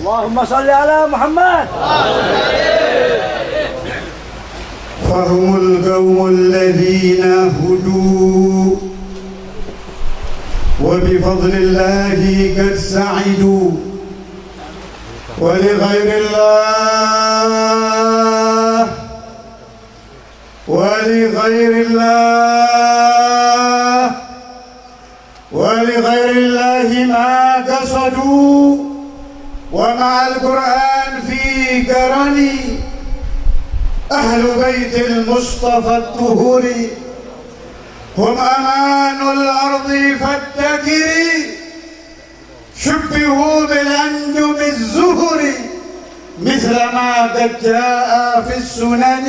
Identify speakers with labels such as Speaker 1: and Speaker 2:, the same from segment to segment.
Speaker 1: اللهم صل على محمد.
Speaker 2: فهم القوم الذين هدوا وبفضل الله قد سعدوا، ولغير الله ما قصدوا، ومع القرآن في قرني أهل بيت المصطفى الطهور هم أمان الأرض فالتكر، شبهوا بالأنجم الزهر مثل ما قد جاء في السنن،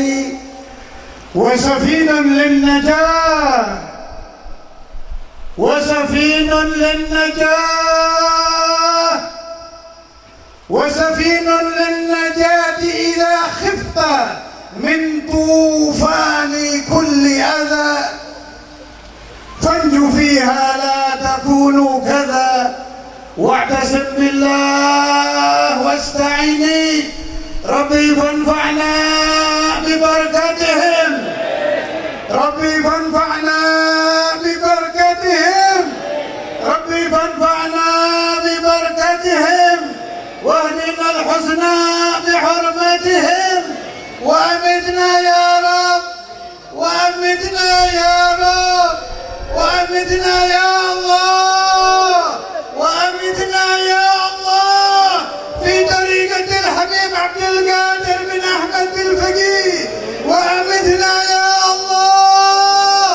Speaker 2: وسفين للنجاة إذا خفت من طوفان كل أذى، فانجو فيها لا تكونوا كذا، واعتصم بالله واستعيني ربي فانفعنا ببركتهم، واهدنا الحسنى بحرمتهم، وأمدنا يا رب، وأمدنا يا الله في طريقة الحبيب عبد القادر بن أحمد الفقيه، وأمدنا يا الله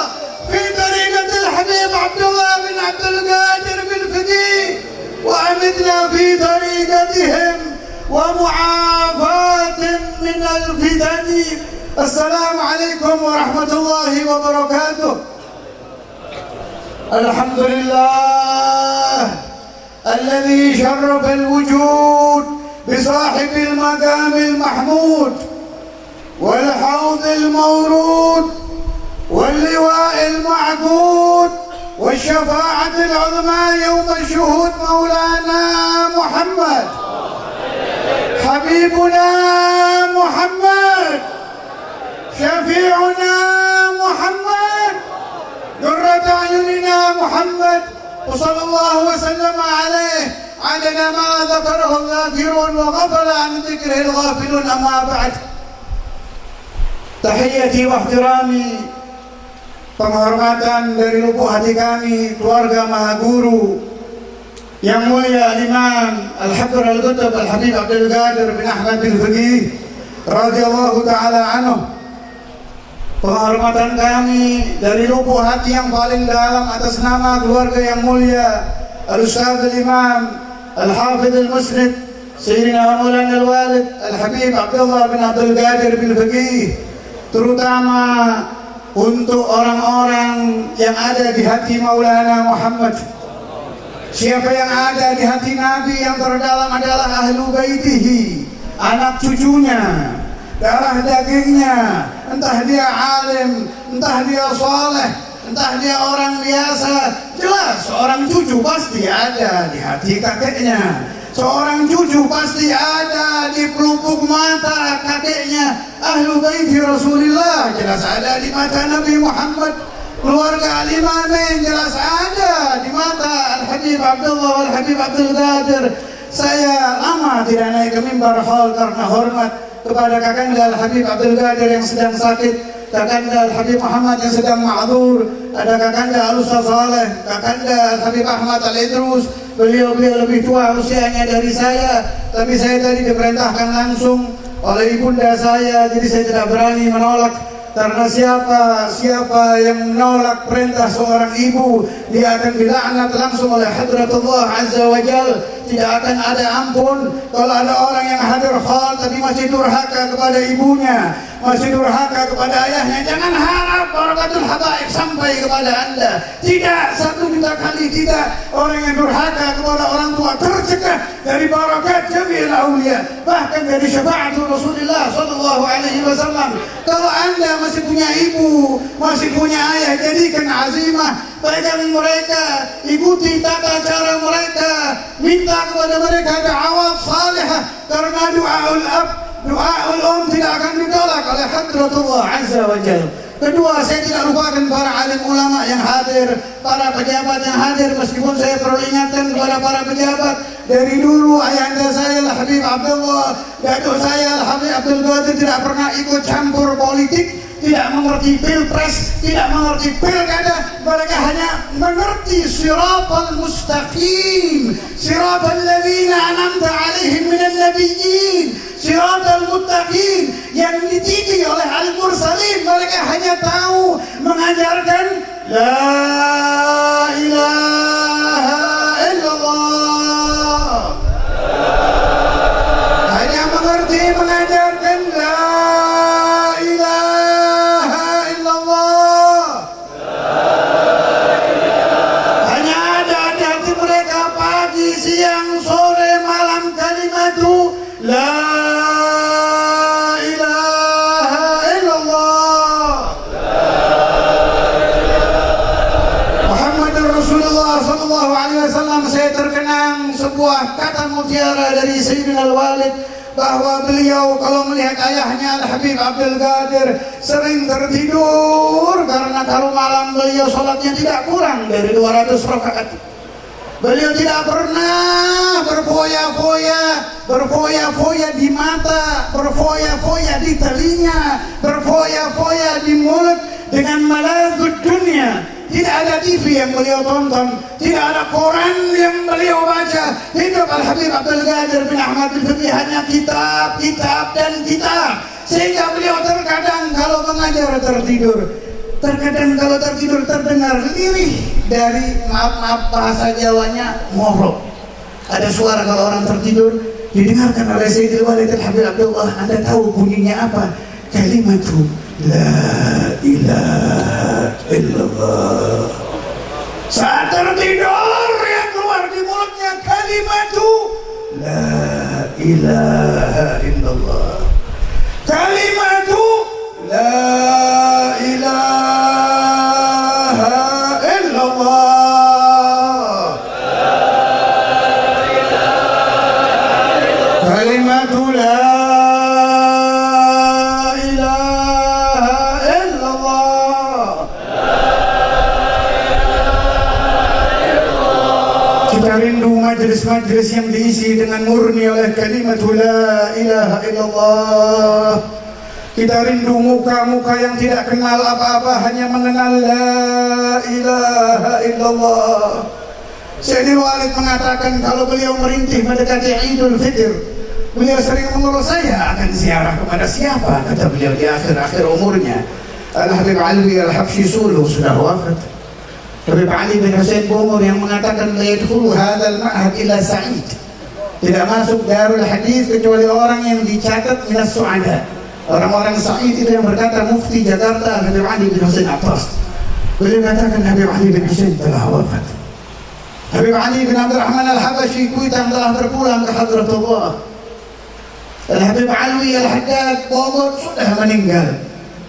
Speaker 2: في طريقة الحبيب عبد الله بن عبد القادر بالفقيه، وأمدنا في طريقتهم ومعافاة من الفتن. السلام عليكم ورحمة الله وبركاته. الحمد لله الذي شرف الوجود بصاحب المقام المحمود والحوض المورود واللواء المعقود والشفاعة العظمى يوم الشهود، مولانا محمد حبيبنا محمد شفيعنا محمد قرة أعيننا محمد، وصلى الله وسلم عليه عدد ما ذكره الذاكرون وغفل عن ذكره الغافلون. أما بعد، tahiyati wa ihtirami, penghormatan dari lubuk hati kami, keluarga Maha Guru yang mulia Imam Al-Habr Al-Qutb Al-Habib Abdul Qadir bin Ahmad Al-Faqih radhiyallahu ta'ala anhu. Penghormatan kami dari lubuk hati yang paling dalam atas nama keluarga yang mulia Al-Ustadz Al-Imam Al-Hafidh Al-Musnid Sayyidina wa Maulana Al-Walid Al-Habib Abdullah bin Abdul Qadir bin Faqih, terutama untuk orang-orang yang ada di hati Maulana Muhammad. Siapa yang ada di hati Nabi yang terdalam adalah ahlu baitihi, anak cucunya, darah dagingnya, entah dia alim, entah dia saleh, entah dia orang biasa. Jelas seorang cucu pasti ada di hati kakeknya, seorang cucu pasti ada di pelupuk mata kakeknya. Ahlu baiti Rasulullah jelas ada di mata Nabi Muhammad. Keluarga Al-Imamain jelas ada di mata Al-Habib Abdullah wal Habib Abdul Qadir. Saya lama tidak naik ke mimbar hall karena hormat kepada kakanda Al-Habib Abdul Qadir yang sedang sakit, kakanda Al-Habib Muhammad yang sedang ma'dzur, ada kakanda Al-Ustaz Saleh, kakanda Al-Habib Ahmad Al-Idrus. Beliau lebih tua usianya dari saya, tapi saya tadi diperintahkan langsung oleh ibunda saya, jadi saya tidak berani menolak. Karena siapa yang menolak perintah seorang ibu, dia akan dilaknat langsung oleh Hadratullah Azza wa Jal. Tidak akan ada ampun. Kalau ada orang yang hadir hal tapi masih durhaka kepada ibunya, masih durhaka kepada ayahnya, jangan harap barakatul habaib sampai kepada Anda. Tidak, 1 juta kali tidak. Orang yang durhaka kepada orang tua tercegah dari barakat jami'il aulia, bahkan dari syafaat Rasulullah sallallahu alaihi wasallam. Kalau Anda masih punya ibu, masih punya ayah, jadikan azimah pegang mereka, ikuti tata cara mereka, minta kepada mereka da'awat salihah, karena doaul ab, doaul tidak akan ditolak oleh Hadratullah Azza wa Jalla. Kedua, saya tidak lupakan para alim ulama yang hadir, para pejabat yang hadir, meskipun saya perlu ingatkan kepada para pejabat. Dari dulu ayahanda saya Al-Habib Abdullah, datuk saya Al-Habib Abdul Qadir tidak pernah ikut campur politik, tidak mengerti pilpres, tidak mengerti pilkada. Mereka hanya mengerti siratal mustaqim, siratal ladzina an'amta alaihim minan nabiyyin, siratal muttaqin, yang dididik oleh al-mursalin. Mereka hanya tahu mengajarkan la ilaha illallah, hanya mengerti mengajarkan la ilaha illallah. Hanya ada di hati mereka pagi, siang, sore, malam kalimatu la ilaha illallah Muhammadur Rasulullah sallallahu alaihi wasallam. Saya terkenang sebuah kata mutiara dari Sayyidina Al-Walid, bahwa beliau kalau melihat ayahnya Al-Habib Abdul Qadir sering tertidur, karena kalau malam beliau sholatnya tidak kurang dari 200 rakaat. Beliau tidak pernah berfoya-foya di mata, berfoya-foya di telinga, berfoya-foya di mulut dengan maladzud dunia. Tidak ada TV yang beliau tonton, tidak ada koran yang beliau baca. Hidup Al-Habib Abdul Qadir bin Ahmad bin Fiqih hanya kitab, kitab, dan kitab. Sehingga beliau terkadang kalau mengajar tertidur, terkadang kalau tertidur terdengar lirih dari, maaf bahasa Jawanya, morok. Ada suara kalau orang tertidur didengarkan oleh Sayyidil Walid Al-Habib Abdullah. Anda tahu bunyinya apa? Kalimatu la ilaha illallah. Saat tertidur yang keluar di mulutnya kalimatu la ilaha illallah, kalimatu la ilaha illallah, kalimatu la majelis-majelis yang diisi dengan murni oleh kalimat la ilaha illallah. Kita rindu muka-muka yang tidak kenal apa-apa, hanya mengenal la ilaha illallah. Sayyidil Walid mengatakan kalau beliau merintih mendekati Idul Fitr, beliau sering mengeluh, saya akan ziarah kepada siapa? Kata beliau di akhir-akhir umurnya. Al-Habib Alwi Al-Habsyi Suluh sudah wafat. Habib Ali bin Husain Bumur yang mengatakan la yadkhulu hadzal ma'had illa sa'id, tidak masuk Darul Hadis kecuali orang yang dicatat minas su'ada. Orang-orang sa'id itu yang berkata Mufti Jakarta Habib Ali bin Husain Attas. Beliau katakan Habib Ali bin Husain telah wafat. Habib Ali bin Abdurrahman Al-Habasyi Kuitang telah berpulang ke Hadratullah. Al-Habib Alwi Al-Haddad Bogor sudah meninggal.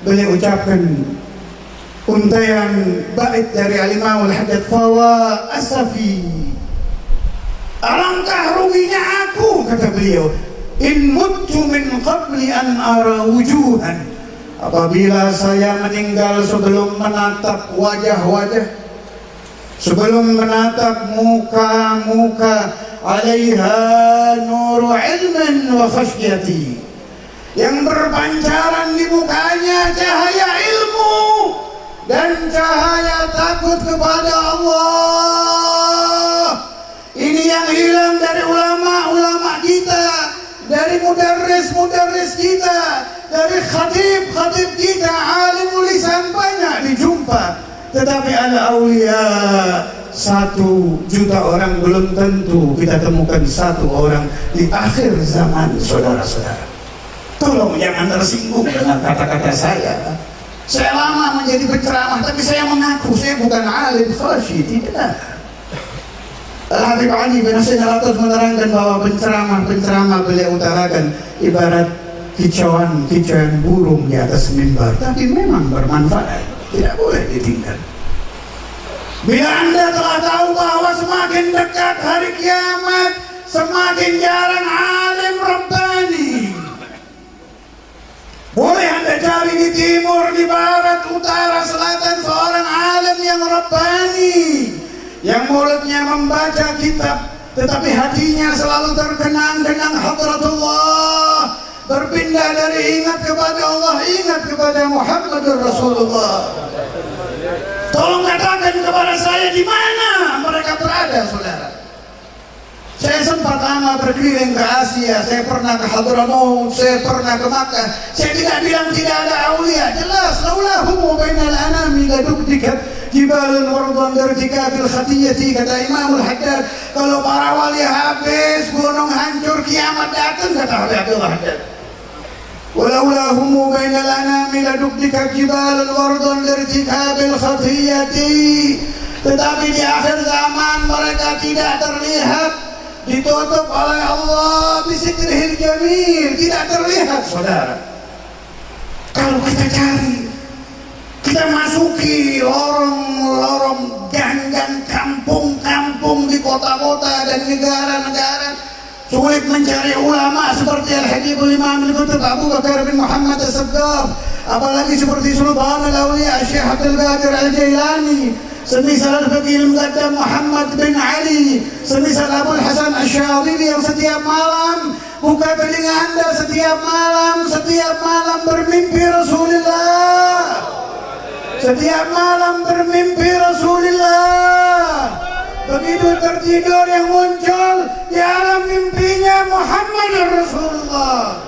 Speaker 2: Beliau ucapkan untaian bait dari Al-Imam Al-Haddad, fawa asafi, alangkah ruginya aku, kata beliau, in muttu min qabli an ara wujuhan, apabila saya meninggal sebelum menatap wajah-wajah, sebelum menatap muka-muka, alaiha nuru ilmin wa khasyyati, yang berpancaran di mukanya cahaya ilmu dan cahaya takut kepada Allah. Ini yang hilang dari ulama-ulama kita, dari mudarris kita, dari khatib kita. Alim lisan banyak dijumpa, tetapi ada aulia 1 juta orang belum tentu kita temukan 1 orang di akhir zaman, saudara-saudara. Tolong jangan tersinggung dengan kata-kata saya. Saya lama menjadi penceramah, tapi saya mengaku saya bukan alim khasyid, tidak. Al-Habib Ali bin Husain Al-Attas menerangkan bahwa penceramah beliau utarakan ibarat kicauan burung di atas mimbar, tapi memang bermanfaat, tidak boleh ditinggal. Bila Anda telah tahu bahwa semakin dekat hari kiamat, semakin jarang alim Rabbani. Boleh Anda cari di timur, di barat, utara, selatan seorang alim yang Rabbani, yang mulutnya membaca kitab, tetapi hatinya selalu terkenang-kenang hadratullah, berpindah dari ingat kepada Allah, ingat kepada Muhammadur Rasulullah. Tolong katakan kepada saya di mana mereka berada, saudara. Saya sempat lama berkeliling ke Asia, saya pernah ke Hadramaut, saya pernah ke Makkah. Saya tidak bilang tidak ada aulia, jelas. Laulahum bainal anami laduktikat jibalun wardan dartikabil khatiyati, kata Imamul Haddad. Kalau para wali habis, gunung hancur, kiamat datang, kata Abdullah Haddad. Walaulahum bainal anami laduktikat jibalun wardan dartikabil khatiyati. Tetapi di akhir zaman mereka tidak terlihat, ditutup oleh Allah bisitrihil jamil, tidak terlihat, saudara. Kalau kita cari, kita masuki lorong-lorong, gang-gang, kampung-kampung di kota-kota dan negara-negara, sulit mencari ulama seperti Al-Habibul Imam Al-Qutb Abu Bakar bin Muhammad As-Saqqaf, apalagi seperti Sultan Al-Awliya Syekh Abdul Qadir Al-Jailani, semisal Al-Faqih Al-Muqaddam Muhammad bin Ali, semisal Abul Hasan Asy-Syadzili yang setiap malam buka telinga Anda, setiap malam bermimpi Rasulullah, setiap malam bermimpi Rasulullah. Begitu tertidur yang muncul di alam mimpinya Muhammad Rasulullah.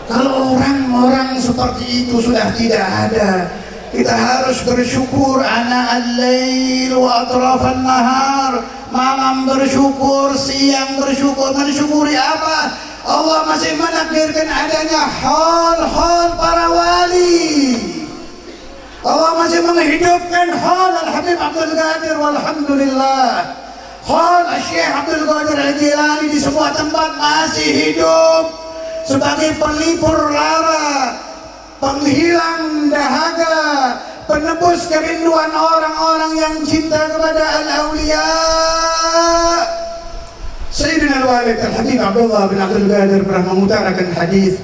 Speaker 2: Kalau orang-orang seperti itu sudah tidak ada, kita harus bersyukur ana al-lail wa atrafan nahar. Malam bersyukur, siang bersyukur. Mensyukuri apa? Allah masih menakdirkan adanya hal-hal para wali. Allah masih menghidupkan hal Al-Habib Abdul Qadir, walhamdulillah. Hal Syekh Abdul Qadir Al-Jilani di semua tempat masih hidup sebagai pelipur lara, penghilang dahaga, penebus kerinduan orang-orang yang cinta kepada al-awliya. Sayyidina Al-Walid Al-Habib Abdullah bin Abdul Qadir pernah mengutarakan hadis.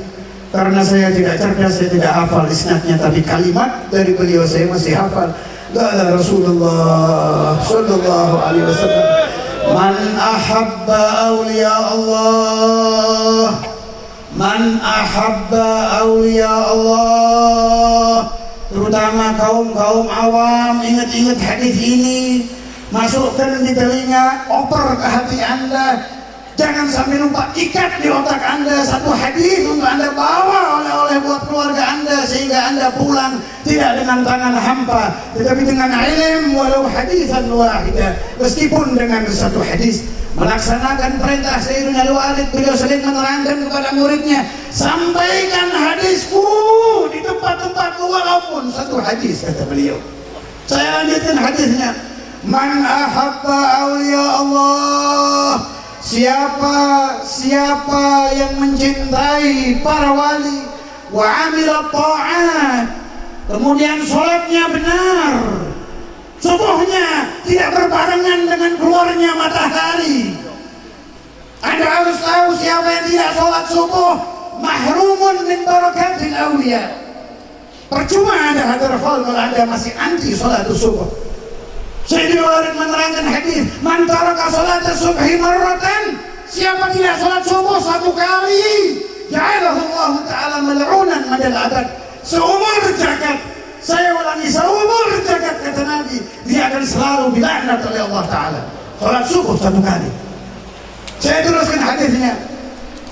Speaker 2: Karena saya tidak cerdas, saya tidak hafal isnadnya, tapi kalimat dari beliau saya masih hafal. Qala Rasulullah sallallahu alaihi wasallam, man ahabba awliya Allah, man ahabba awliya Allah, terutama kaum awam, ingat-ingat hadis ini, masukkan di telinga, oper ke hati Anda. Jangan sampai lupa, ikat di otak Anda satu hadis untuk Anda bawa oleh-oleh buat keluarga Anda, sehingga Anda pulang tidak dengan tangan hampa, tetapi dengan ilmu, walau hadisan wahidah, meskipun dengan satu hadis. Melaksanakan perintah Sayyidina Al-Walid, beliau sering menerangkan kepada muridnya, sampaikan hadisku di tempat-tempat walaupun satu hadis, kata beliau. Saya lanjutkan hadisnya. Man ahabba awliya Allah, siapa yang mencintai para wali, wa amila ta'at, kemudian sholatnya benar, subuhnya tidak berbarengan dengan keluarnya matahari. Anda harus tahu, siapa yang tidak sholat subuh mahrumun min barakatil awliya. Percuma Anda hadir hal kalau Anda masih anti sholat subuh. Sayyidina Al-Walid menerangkan hadis, man taraka salat subhi marratan, siapa tidak salat subuh satu kali, ja'alahu Allah Ta'ala mal'unan madal abad, seumur jagat. Saya ulangi, seumur jagat, kata Nabi, dia akan selalu dilaknat oleh Allah Ta'ala. Salat subuh satu kali. Saya teruskan hadisnya,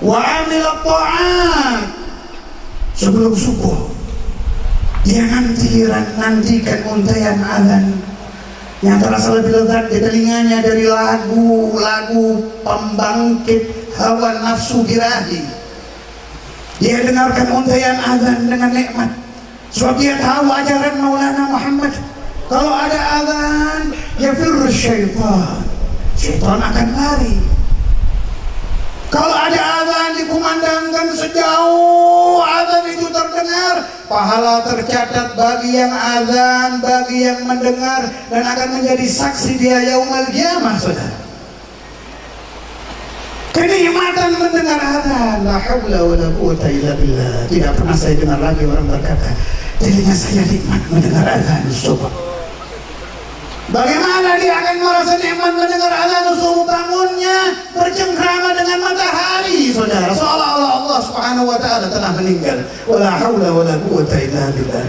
Speaker 2: wa amila ta'at, sebelum subuh dia nantikan untayan azan yang terasa lebih lezat di telinganya dari lagu-lagu pembangkit hawa nafsu birahi. Dia dengarkan untayan azan dengan nikmat, sebab dia tahu ajaran Maulana Muhammad. Kalau ada azan, yafirru syaitan, syaitan akan lari. Kalau ada azan dikumandangkan sejauh azan itu terdengar, pahala tercatat bagi yang azan, bagi yang mendengar, dan akan menjadi saksi dia yaumul qiyamah, saudara. Kenikmatan mendengar azan, la haula wala quwata illa billah. Tidak pernah saya dengar lagi orang berkata, telinga saya nikmat mendengar azan subuh. Bagaimana dia akan merasa nikmat mendengar azan subuh? Bangunnya bercengkrama dengan matahari, saudara, seolah-olah Allah Subhanahu wa taala telah meninggal. Wala haula wala quwata illa billah.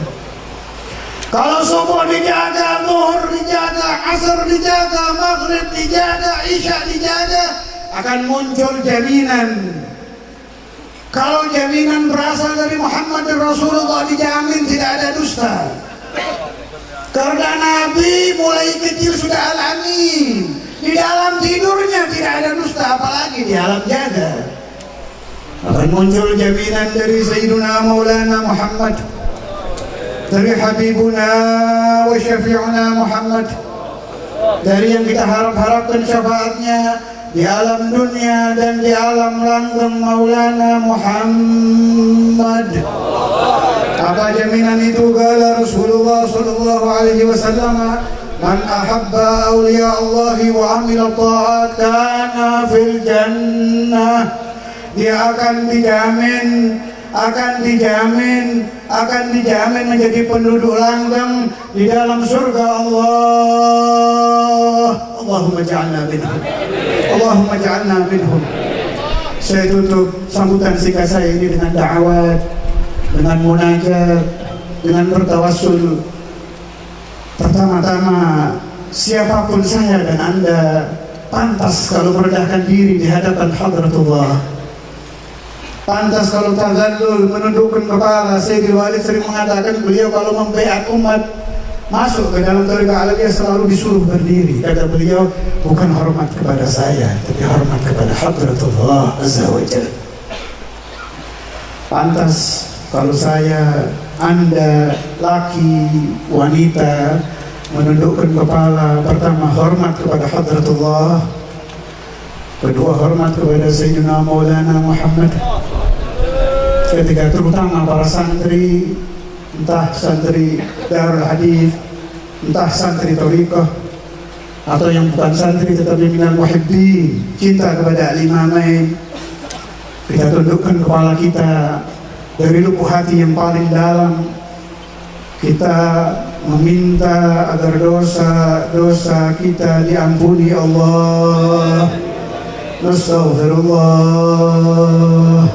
Speaker 2: Kalau subuh dijaga, zuhur dijaga, asar dijaga, maghrib dijaga, isya dijaga, akan muncul jaminan. Kalau jaminan berasal dari Muhammad Rasulullah, dijamin tidak ada dusta. Karena Nabi mulai kecil sudah alami, di dalam tidurnya tidak ada dusta, apalagi di alam jaga. Akan muncul jaminan dari Sayyiduna Maulana Muhammad, dari Habibuna wa Syafi'una Muhammad, dari yang kita harapkan syafaatnya di alam dunia dan di alam langgeng Maulana Muhammad. Apa jaminan itu? Qala Rasulullah sallallahu alaihi wasallam, man ahabba awliya Allahi wa amila ta'at kana fil jannah. Dia akan dijamin menjadi penduduk langgeng di dalam surga Allah. Allahumma ja'alna minhum. Allahumma ja'alna minhum. Saya tutup sambutan singkat saya ini dengan da'awat, dengan munajat, dengan bertawassul. Pertama-tama, siapapun saya dan Anda pantas kalau merendahkan diri di hadapan hadratullah. Pantas kalau tazallul, menundukkan kepala. Sayyidil Walid sering mengatakan, beliau kalau membaiat umat masuk ke dalam thariqah alawiyah selalu disuruh berdiri. Kata beliau, bukan hormat kepada saya, tapi hormat kepada hadratullah azza wa jalla. Pantas kalau saya, Anda, laki, wanita, menundukkan kepala. Pertama, hormat kepada hadratullah. Kedua, hormat kepada Sayyidina Maulana Muhammad. Ketiga, terutama para santri, entah santri Darul Hadith, entah santri Thariqah, atau yang bukan santri tetapi minal muhibbin, cinta kepada al-imamain. Kita tundukkan kepala kita dari lubuk hati yang paling dalam. Kita meminta agar dosa-dosa kita diampuni Allah. Nastaghfirullah,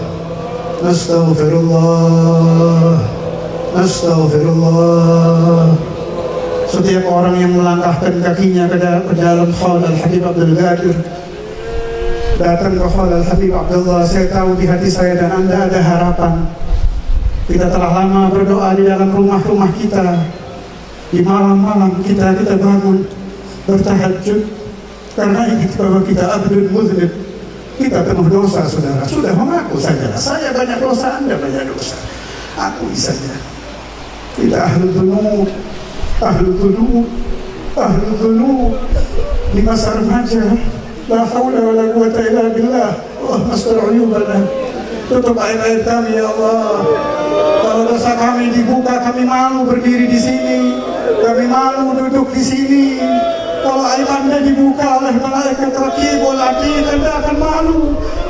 Speaker 2: nastaghfirullah, nastaghfirullah. Setiap orang yang melangkahkan kakinya ke dalam Khaul Al-Habib Abdul Qadir, datang ke Khaul Al-Habib Abdullah, saya tahu di hati saya dan Anda ada harapan. Kita telah lama berdoa di dalam rumah-rumah kita. Di malam-malam kita bangun bertahajud karena ingat bahwa kita abdul muzlim, kita penuh dosa, saudara. Sudah mengaku saja, saya banyak dosa, Anda banyak dosa. Akui saja. Kita ahlul dzunub, ahlul dzunub di masa remaja. La haula wala quwata illa billah. Allahumma astur uyubana. Tutup air-air kami ya Allah. Kalau dosa kami dibuka, kami malu berdiri di sini, kami malu duduk di sini. Kalau aib Anda dibuka oleh malaikat Raqibul Atid, Anda akan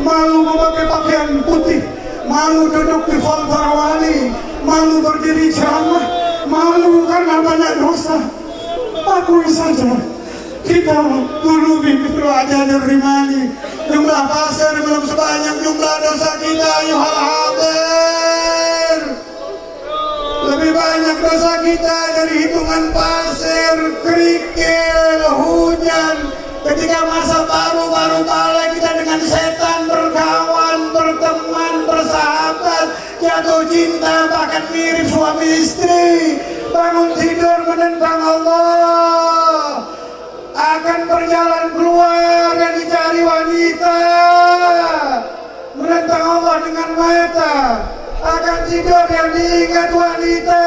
Speaker 2: malu memakai pakaian putih, malu duduk di hall para wali, malu berdiri ceramah, malu karena banyak dosa. Akui saja, kita dulu mithlu ajanir rimali, jumlah pasir belum sebanyak jumlah dosa kita. Ayuhal hadir, lebih banyak dosa kita dari hitungan pasir, kerikil, hujan. Ketika masa baru balik kita dengan setan, berkawan, berteman, bersahabat, jatuh cinta, bahkan mirip suami istri. Bangun tidur menentang Allah, akan berjalan keluar dan dicari wanita, menentang Allah dengan mata, akan tidur yang diingat wanita.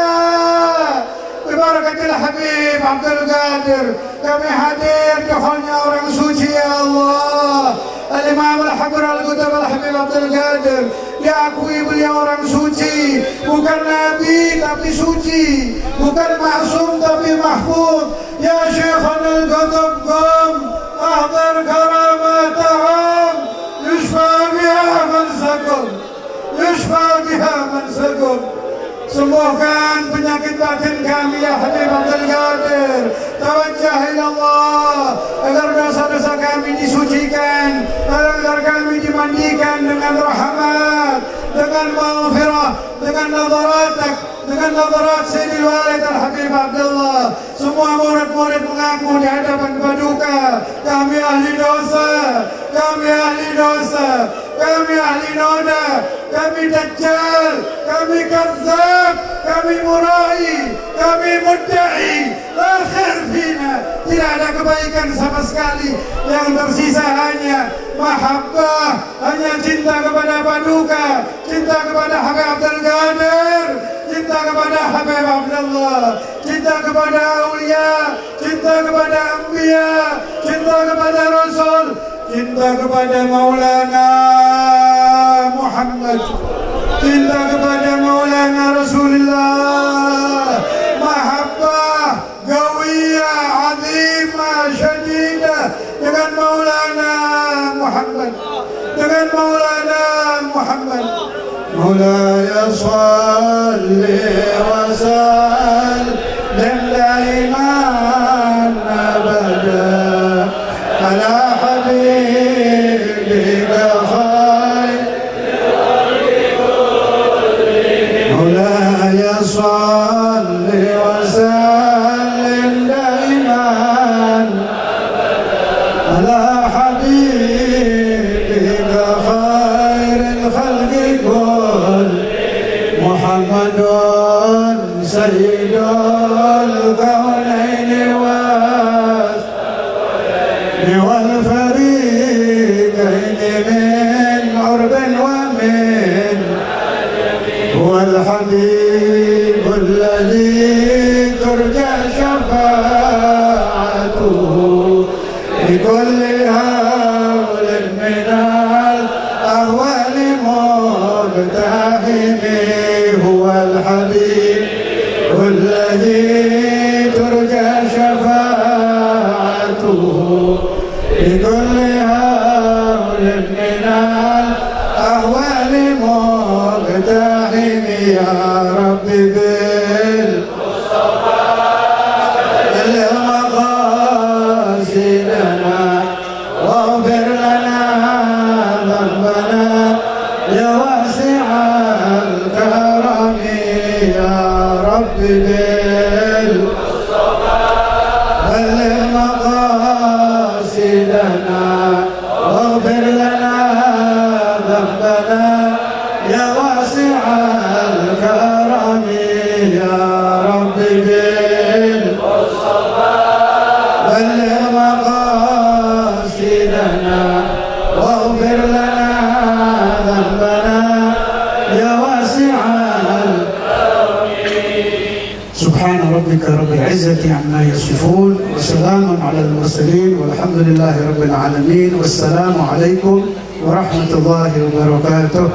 Speaker 2: Bibarakatil Habib Abdul Qadir, kami hadir di hallnya orang suci ya Allah, Al-Imam Al-Habib Al-Qutb Al-Habib Abdul Qadir. Qadir. Diakui beliau orang suci, bukan nabi tapi suci, bukan maksum tapi mahfud. Ya Syekhana al-Qutb qum ahdar karamatahum yushfa biha man sakum, yushfa biha man sakum. Sembuhkan penyakit batin kami ya Habib Abdul Qadir. Tawajjah ila Allah agar dosa-dosa kami disucikan, agar kami dimandikan dengan rahmat, dengan maghfirah, dengan nadarat Sayyidil Walid Al-Habib Abdullah. Semua murid-murid mengaku di hadapan paduka, kami ahli dosa, kami ahli dosa, kami ahli noda, kami dajjal, kami kadzab, kami murai, kami mudda'i. La khair fina, tidak ada kebaikan sama sekali. Yang tersisa hanya mahabbah, hanya cinta kepada paduka, cinta kepada Habib Abdul Qadir, cinta kepada Habib Abdullah, cinta kepada aulia, cinta kepada anbiya, cinta kepada Rasul, cinta kepada Maulana Muhammad, cinta kepada Maulana Rasulullah. Mahabbah gawiyah, azimah, syadidah dengan Maulana Muhammad, dengan Maulana Muhammad. Maulaya salli wa sallim daiman abada ala habibika khair. Maulaya salli wa sallim daiman ala habibika khairil khalqi kull. Muhammadun sayyidul kawnaini wal fariqaini min urbin wa min huwal habibul ladzi turja syafa'atuhu likulli hawlin minal ahwali mubtahimi. Huwal habibul ladzi turja syafa'atuhu likulli hawlin minal ahwali mubtahimi. Ya Rabbi bil بلغ مقاصدنا واغفر لنا ذنبنا يا واسع الكرم. يا رب بلغ مقاصدنا واغفر لنا ذنبنا يا واسع الكرم. يا رب بلغ مقاصدنا واغفر لنا ذنبنا يا واسع الكرم. سبحان ربك رب العزة عما يصفون وسلام على المرسلين والحمد لله رب العالمين. والسلام عليكم ورحمة الله وبركاته.